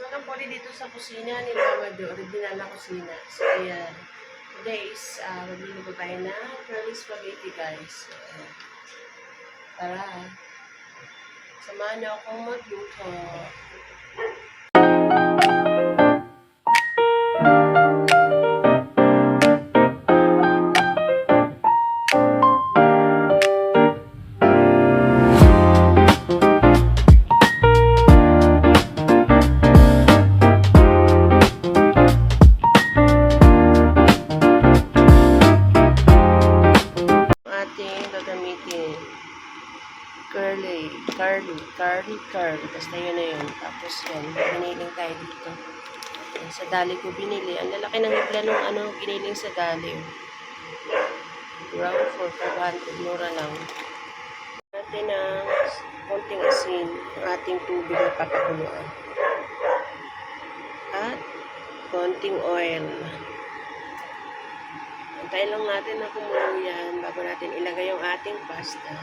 Ang poli dito sa kusina ni Mama Jo, original na kusina. So, ayan. Today is, magluluto tayo na curly spaghetti, guys. So, ayan. Tara. Samahan niyo akong magluto. Curly. Basta yun na yun. Tapos yan, giniling tayo dito. Yan, sa dali ko binili. Ang lalaki ng hibla nung giniling sa dali. Ground for 500. Mura lang. Natin ng konting asin. Ang ating tubig na papakuluan. At konting oil. Antayin lang natin na kumulo yan bago natin ilagay yung ating pasta.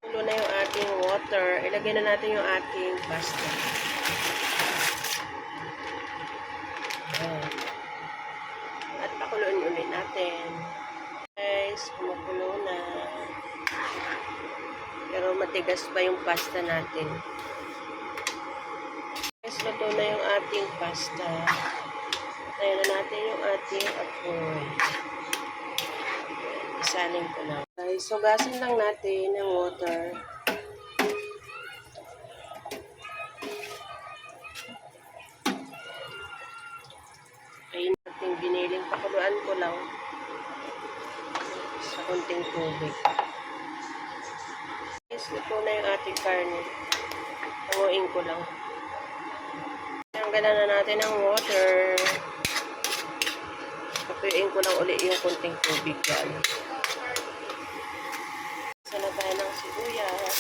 Kumulo na yung ating water. Ilagay na natin yung ating pasta. Ayan. At pakuluin ulit natin. Guys, kumukulo na. Pero matigas pa yung pasta natin. Guys, luto na yung ating pasta. Tayo na natin yung ating apoy. Isalin ko lang. Guys, sugasin lang natin ng water. Ayun natin giniling. Pakuluan ko lang sa konting tubig. Guys, luto na yung ating karne. Tanguin ko lang. Tanggalan na natin ang water. Papuin ko lang ulit yung konting tubig yan. Isa na tayo ng sibuyas.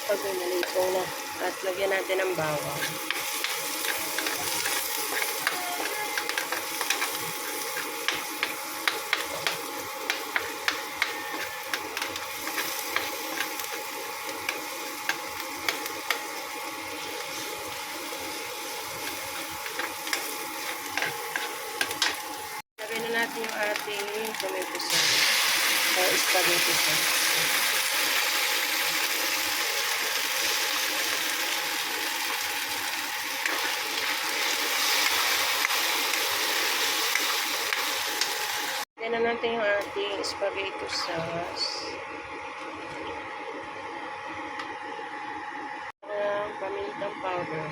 Pag nalito na. At lagyan natin ng bawang. Lagyan na natin yung ating tomato sauce. O spaghetti sauce. Lagyan na natin yung ating spaghetti sauce. Pamintang powder.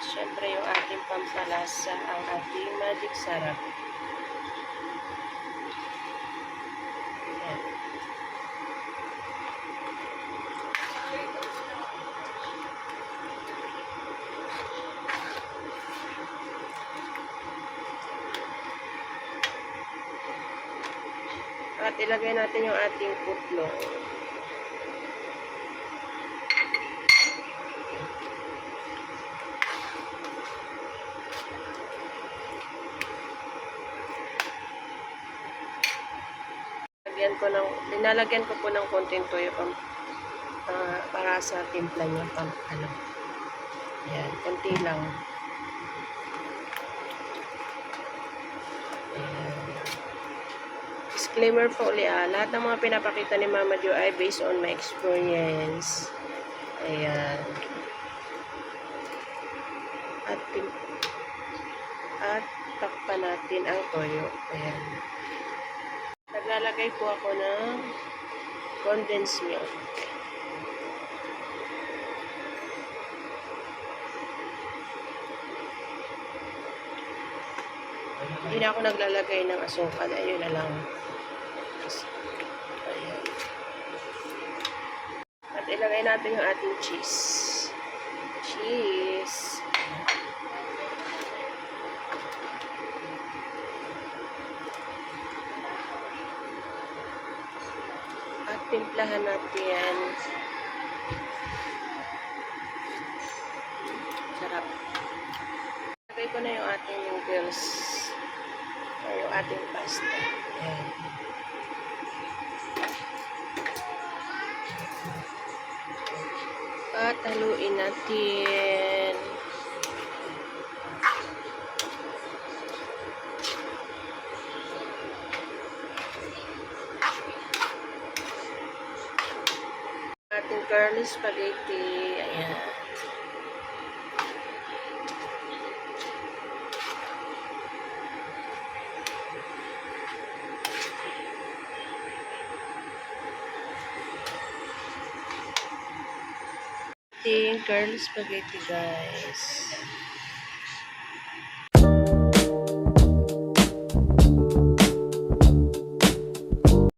Siyempre yung ating pampalasa, ang ating magic sarap. Ayan. At ilagay natin yung ating putlong. Linalagyan ko po ng konting toyo para sa timpla niya Ayan, konti lang. Ayan. Disclaimer po ulit, lahat ng mga pinapakita ni Mama Jo ay based on my experience. Ayan. At takpan natin ang toyo. Ayan. Naglalagay po ako ng condensed milk. Hindi na ako naglalagay ng asukal. Ayun na lang. Ayan. At ilagay natin yung ating cheese. Cheese. At timplahan natin yan half. Lagay ko na yung ating noodles. Or yung ating pasta. Ayan. At haluin natin. Ating curly spaghetti. Ayan. Ating curly spaghetti, guys.